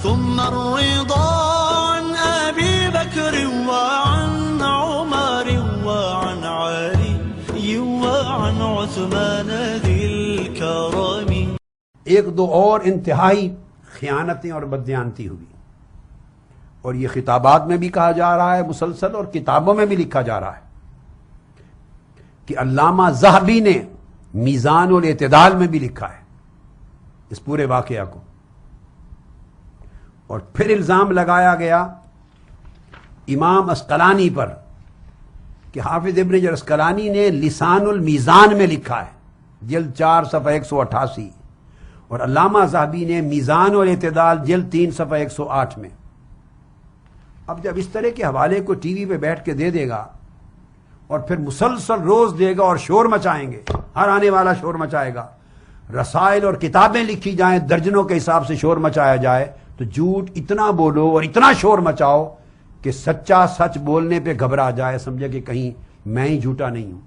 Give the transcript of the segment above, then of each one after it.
ثم الرضا عن أبي بكر وعن عمر وعن علي وعن عثمان ذي الكرم. ایک دو اور انتہائی خیانتیں اور بددیانتی ہوئی، اور یہ خطابات میں بھی کہا جا رہا ہے مسلسل، اور کتابوں میں بھی لکھا جا رہا ہے کہ علامہ ذہبی نے میزان الاعتدال میں بھی لکھا ہے اس پورے واقعہ کو. اور پھر الزام لگایا گیا امام اسقلانی پر کہ حافظ ابن حجر اسقلانی نے لسان المیزان میں لکھا ہے جلد 4 صفحہ 188، اور علامہ ذہبی نے میزان الاعتدال جلد 3 صفحہ 108 میں. اب جب اس طرح کے حوالے کو ٹی وی پہ بیٹھ کے دے دے گا اور پھر مسلسل روز دے گا اور شور مچائیں گے، ہر آنے والا شور مچائے گا، رسائل اور کتابیں لکھی جائیں، درجنوں کے حساب سے شور مچایا جائے، تو جھوٹ اتنا بولو اور اتنا شور مچاؤ کہ سچا سچ بولنے پہ گھبرا جائے، سمجھے کہ کہیں میں ہی جھوٹا نہیں ہوں.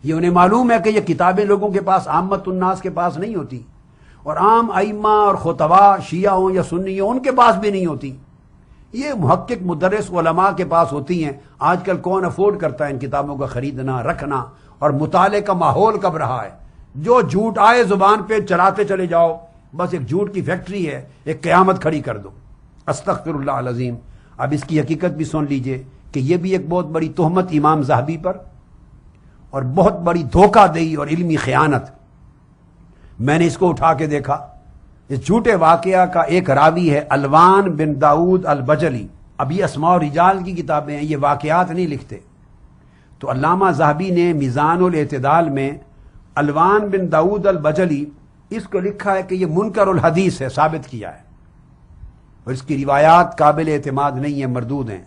یہ انہیں معلوم ہے کہ یہ کتابیں لوگوں کے پاس، عامت الناس کے پاس نہیں ہوتی، اور عام ائمہ اور خطباء شیعہ ہوں یا سنی ہوں ان کے پاس بھی نہیں ہوتی. یہ محقق مدرس علماء کے پاس ہوتی ہیں. آج کل کون افورڈ کرتا ہے ان کتابوں کا خریدنا رکھنا؟ اور مطالعے کا ماحول کب رہا ہے؟ جو جھوٹ آئے زبان پہ چلاتے چلے جاؤ، بس ایک جھوٹ کی فیکٹری ہے، ایک قیامت کھڑی کر دو. استغفر اللہ العظیم. اب اس کی حقیقت بھی سن لیجئے کہ یہ بھی ایک بہت بڑی تہمت امام ذہبی پر، اور بہت بڑی دھوکہ دہی اور علمی خیانت. میں نے اس کو اٹھا کے دیکھا. اس جھوٹے واقعہ کا ایک راوی ہے الوان بن داؤد البجلی. اب یہ اسماء و رجال کی کتابیں ہیں، یہ واقعات نہیں لکھتے. تو علامہ ذہبی نے میزان الاعتدال میں الوان بن داؤد البجلی اس کو لکھا ہے کہ یہ منکر الحدیث ہے، ثابت کیا ہے، اور اس کی روایات قابل اعتماد نہیں ہیں، مردود ہیں.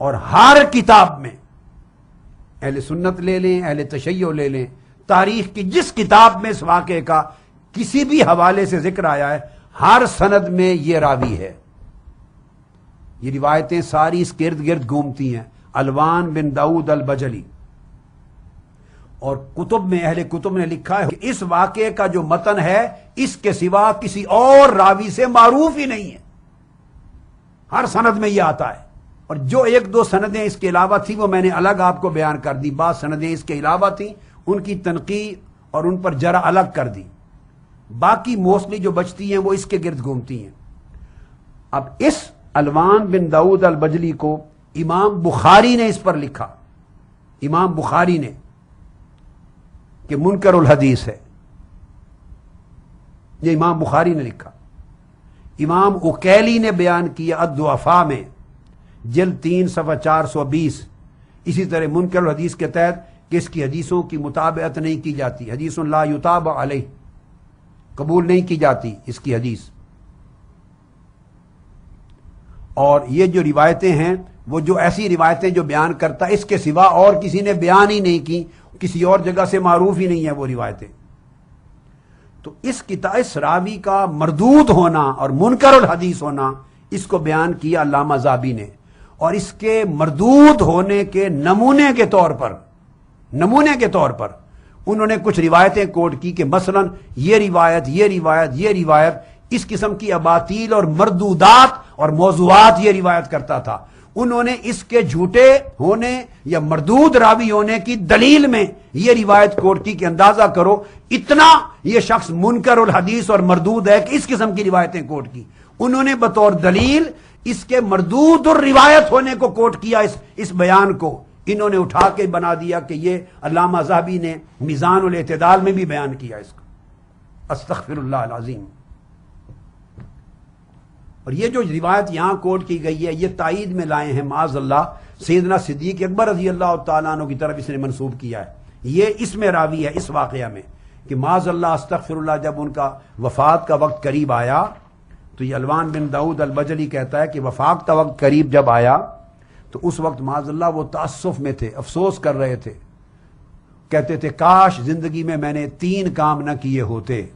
اور ہر کتاب میں، اہل سنت لے لیں، اہل تشیع لے لیں، تاریخ کی جس کتاب میں اس واقعے کا کسی بھی حوالے سے ذکر آیا ہے، ہر سند میں یہ راوی ہے. یہ روایتیں ساری اس گرد گرد گھومتی ہیں، الوان بن داؤد البجلی. اور کتب میں، اہل کتب نے لکھا ہے کہ اس واقعے کا جو متن ہے اس کے سوا کسی اور راوی سے معروف ہی نہیں ہے. ہر سند میں یہ آتا ہے. اور جو ایک دو سندیں اس کے علاوہ تھی وہ میں نے الگ آپ کو بیان کر دی. بعض سندیں اس کے علاوہ تھیں، ان کی تنقیح اور ان پر جرح الگ کر دی. باقی موسٹلی جو بچتی ہیں وہ اس کے گرد گھومتی ہیں. اب اس الوان بن داؤد البجلی کو امام بخاری نے اس پر لکھا، امام بخاری نے، کہ منکر الحدیث ہے. یہ امام بخاری نے لکھا. امام اکیلی نے بیان کیا الضعفاء میں جلد 3 صفحہ 420 اسی طرح منکر الحدیث کے تحت کہ اس کی حدیثوں کی مطابقت نہیں کی جاتی، حدیث لا یتابع علیہ، قبول نہیں کی جاتی اس کی حدیث. اور یہ جو روایتیں ہیں وہ جو ایسی روایتیں جو بیان کرتا اس کے سوا اور کسی نے بیان ہی نہیں کی، کسی اور جگہ سے معروف ہی نہیں ہے وہ روایتیں. تو اس راوی کا مردود ہونا اور منکر الحدیث ہونا اس کو بیان کیا علامہ ذہبی نے. اور اس کے مردود ہونے کے نمونے کے طور پر انہوں نے کچھ روایتیں کوٹ کی کہ مثلا یہ روایت اس قسم کی اباطیل اور مردودات اور موضوعات یہ روایت کرتا تھا. انہوں نے اس کے جھوٹے ہونے یا مردود راوی ہونے کی دلیل میں یہ روایت کوٹ کی کہ اندازہ کرو اتنا یہ شخص منکر الحدیث اور مردود ہے کہ اس قسم کی روایتیں کوٹ کی. انہوں نے بطور دلیل اس کے مردود اور روایت ہونے کو کوٹ کیا. اس بیان کو انہوں نے اٹھا کے بنا دیا کہ یہ علامہ ذہبی نے میزان الاعتدال میں بھی بیان کیا اس کو. استغفر اللہ العظیم. اور یہ جو روایت یہاں کوٹ کی گئی ہے یہ تائید میں لائے ہیں معاذ اللہ سیدنا صدیق اکبر رضی اللہ تعالیٰ عنہ کی طرف اس نے منسوب کیا ہے. یہ اس میں راوی ہے اس واقعہ میں کہ معاذ اللہ استغفر اللہ جب ان کا وفات کا وقت قریب آیا تو یہ الوان بن داؤد البجلی کہتا ہے کہ وفات کا وقت قریب جب آیا تو اس وقت معاذ اللہ وہ تاسف میں تھے، افسوس کر رہے تھے. کہتے تھے کاش زندگی میں نے 3 کام نہ کیے ہوتے،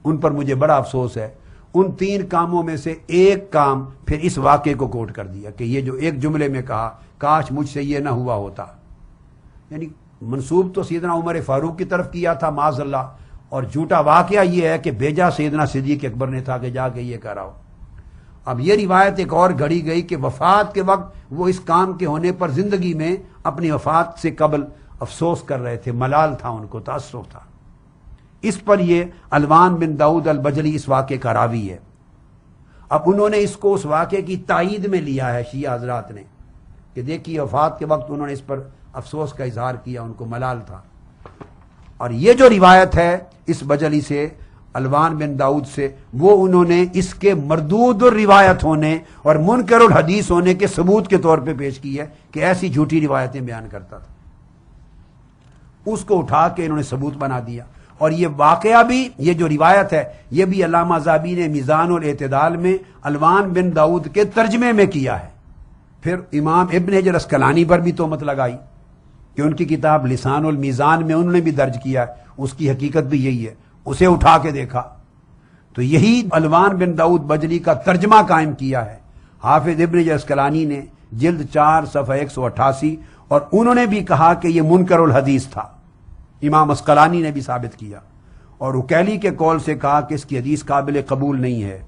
ان پر مجھے بڑا افسوس ہے. ان 3 کاموں میں سے ایک کام پھر اس واقعے کو کوٹ کر دیا کہ یہ جو ایک جملے میں کہا کاش مجھ سے یہ نہ ہوا ہوتا. یعنی منسوب تو سیدنا عمر فاروق کی طرف کیا تھا معاذ اللہ، اور جھوٹا واقعہ یہ ہے کہ بھیجا سیدنا صدیق اکبر نے تھا کہ جا کے یہ کراؤ۔ اب یہ روایت ایک اور گھڑی گئی کہ وفات کے وقت وہ اس کام کے ہونے پر زندگی میں اپنی وفات سے قبل افسوس کر رہے تھے، ملال تھا ان کو، تأسف تھا۔ اس پر یہ الوان بن داؤد البجلی اس واقعے کا راوی ہے۔ اب انہوں نے اس کو اس واقعے کی تائید میں لیا ہے شیعہ حضرات نے کہ دیکھیے وفات کے وقت انہوں نے اس پر افسوس کا اظہار کیا، ان کو ملال تھا۔ اور یہ جو روایت ہے اس بجلی سے، الوان بن داؤد سے، وہ انہوں نے اس کے مردود الروایت ہونے اور منکر الحدیث ہونے کے ثبوت کے طور پہ پیش کی ہے کہ ایسی جھوٹی روایتیں بیان کرتا تھا۔ اس کو اٹھا کے انہوں نے ثبوت بنا دیا۔ اور یہ واقعہ بھی، یہ جو روایت ہے، یہ بھی علامہ ذہبی نے میزان الاعتدال میں الوان بن داؤد کے ترجمے میں کیا ہے۔ پھر امام ابن حجر اسقلانی پر بھی تہمت لگائی کہ ان کی کتاب لسان المیزان میں انہوں نے بھی درج کیا ہے، اس کی حقیقت بھی یہی ہے۔ اسے اٹھا کے دیکھا تو یہی الوان بن داؤد بجلی کا ترجمہ قائم کیا ہے حافظ ابن حجر اسقلانی نے، جلد 4 صفحہ 188، اور انہوں نے بھی کہا کہ یہ منکر الحدیث تھا۔ امام اسقلانی نے بھی ثابت کیا، اور اکیلی کے قول سے کہا کہ اس کی حدیث قابل قبول نہیں ہے۔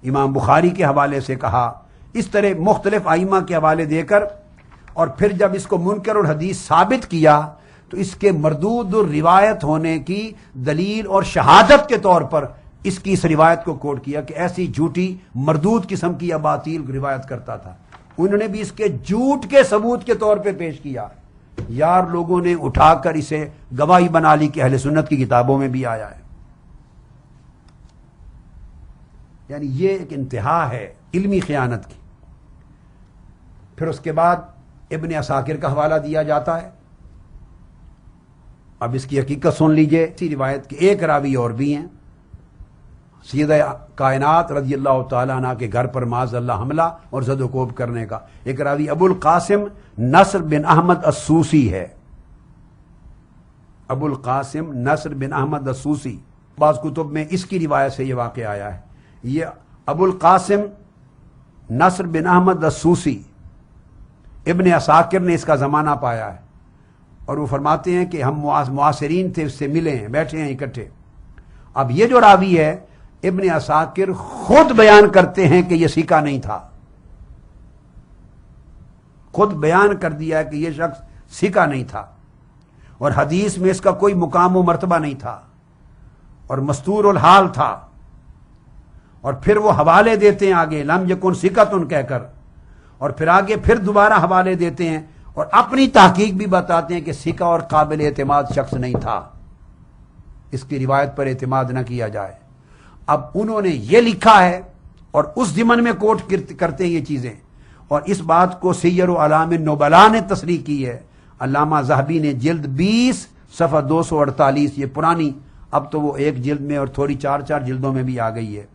امام بخاری کے حوالے سے کہا، اس طرح مختلف ائمہ کے حوالے دے کر، اور پھر جب اس کو منکر الحدیث ثابت کیا تو اس کے مردود روایت ہونے کی دلیل اور شہادت کے طور پر اس کی اس روایت کو کوٹ کیا کہ ایسی جھوٹی مردود قسم کی اباطیل روایت کرتا تھا۔ انہوں نے بھی اس کے جھوٹ کے ثبوت کے طور پہ پیش کیا، یار لوگوں نے اٹھا کر اسے گواہی بنا لی کہ اہل سنت کی کتابوں میں بھی آیا ہے۔ یعنی یہ ایک انتہا ہے علمی خیانت کی۔ پھر اس کے بعد ابن عساکر کا حوالہ دیا جاتا ہے۔ اب اس کی حقیقت سن لیجئے، اسی روایت کے ایک راوی اور بھی ہیں۔ سیدہ کائنات رضی اللہ تعالیٰ عنہ کے گھر پر معاذ اللہ حملہ اور زد و کوب کرنے کا ایک راوی ابو القاسم نصر بن احمد السوسی ہے۔ ابو القاسم نصر بن احمد السوسی، بعض کتب میں اس کی روایت سے یہ واقعہ آیا ہے۔ یہ ابو القاسم نصر بن احمد السوسی ابن عساکر نے اس کا زمانہ پایا ہے، اور وہ فرماتے ہیں کہ ہم معاصرین تھے، اس سے ملے ہیں، بیٹھے ہیں اکٹھے۔ اب یہ جو راوی ہے ابن عساکر خود بیان کرتے ہیں کہ یہ سیکا نہیں تھا، خود بیان کر دیا کہ یہ شخص سیکا نہیں تھا، اور حدیث میں اس کا کوئی مقام و مرتبہ نہیں تھا، اور مستور الحال تھا۔ اور پھر وہ حوالے دیتے ہیں آگے لم یکن سکتن کہہ کر، اور پھر آگے پھر دوبارہ حوالے دیتے ہیں اور اپنی تحقیق بھی بتاتے ہیں کہ سکہ اور قابل اعتماد شخص نہیں تھا، اس کی روایت پر اعتماد نہ کیا جائے۔ اب انہوں نے یہ لکھا ہے اور اس ضمن میں کوٹ کرتے ہیں یہ چیزیں، اور اس بات کو سیر و اعلام النبلاء نے تصریح کی ہے۔ علامہ ذہبی نے جلد 20 صفحہ 248، یہ پرانی، اب تو وہ ایک جلد میں اور تھوڑی 4 جلدوں میں بھی آ گئی ہے،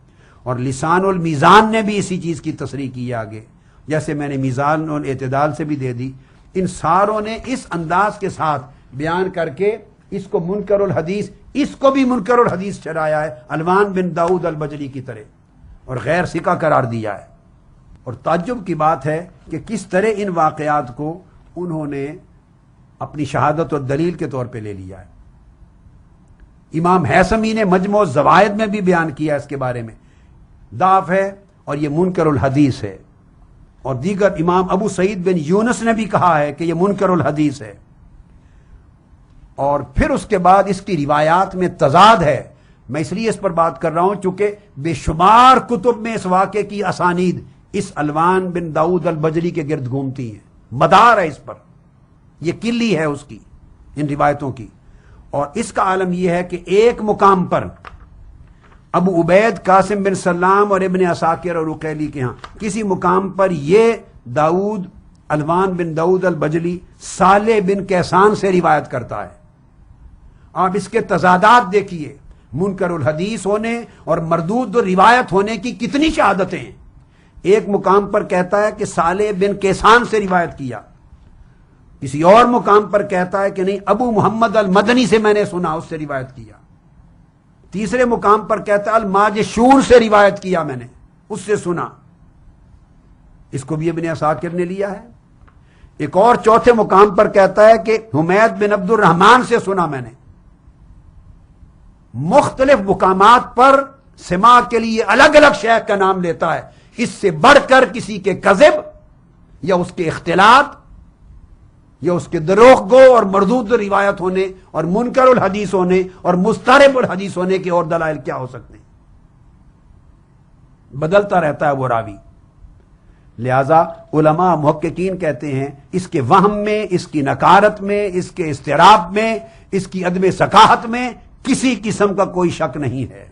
اور لسان المیزان نے بھی اسی چیز کی تصریح کی ہے آگے، جیسے میں نے میزان الاعتدال سے بھی دے دی۔ ان ساروں نے اس انداز کے ساتھ بیان کر کے اس کو منکر الحدیث، اس کو بھی منکر الحدیث ٹھہرایا ہے الوان بن داؤد البجلی کی طرح، اور غیر ثقہ قرار دیا ہے۔ اور تعجب کی بات ہے کہ کس طرح ان واقعات کو انہوں نے اپنی شہادت اور دلیل کے طور پہ لے لیا ہے۔ امام حیثمی نے مجموع الزوائد میں بھی بیان کیا اس کے بارے میں، ضعف ہے اور یہ منکر الحدیث ہے، اور دیگر امام ابو سعید بن یونس نے بھی کہا ہے کہ یہ منکر الحدیث ہے۔ اور پھر اس کے بعد اس کی روایات میں تضاد ہے، میں اس لیے اس پر بات کر رہا ہوں چونکہ بے شمار کتب میں اس واقعے کی اسانید اس الوان بن داؤد البجلی کے گرد گھومتی ہیں، مدار ہے اس پر، یہ کلی ہے اس کی ان روایتوں کی۔ اور اس کا عالم یہ ہے کہ ایک مقام پر ابو عبید قاسم بن سلام اور ابن عساکر اور عقیلی کے ہاں کسی مقام پر یہ داؤد الوان بن داؤد البجلی صالح بن کیسان سے روایت کرتا ہے۔ آپ اس کے تضادات دیکھیے، منکر الحدیث ہونے اور مردود روایت ہونے کی کتنی شہادتیں ہیں۔ ایک مقام پر کہتا ہے کہ صالح بن کیسان سے روایت کیا، کسی اور مقام پر کہتا ہے کہ نہیں ابو محمد المدنی سے میں نے سنا، اس سے روایت کیا۔ تیسرے مقام پر کہتا ہے الماجشون سے روایت کیا میں نے، اس سے سنا، اس کو بھی ابن عساکر نے لیا ہے۔ ایک اور چوتھے مقام پر کہتا ہے کہ حمید بن عبد الرحمن سے سنا میں نے، مختلف مقامات پر سماع کے لیے الگ الگ شیخ کا نام لیتا ہے، اس سے بڑھ کر کسی کے کذب یا اس کے اختلاط یا اس کے دروغ گو اور مردود روایت ہونے اور منکر الحدیث ہونے اور مسترب الحدیث ہونے کے اور دلائل کیا ہو سکتے ہیں؟ بدلتا رہتا ہے وہ راوی۔ لہذا علماء محققین کہتے ہیں اس کے وہم میں، اس کی نکارت میں، اس کے اضطراب میں، اس کی عدم ثقافت میں کسی قسم کا کوئی شک نہیں ہے۔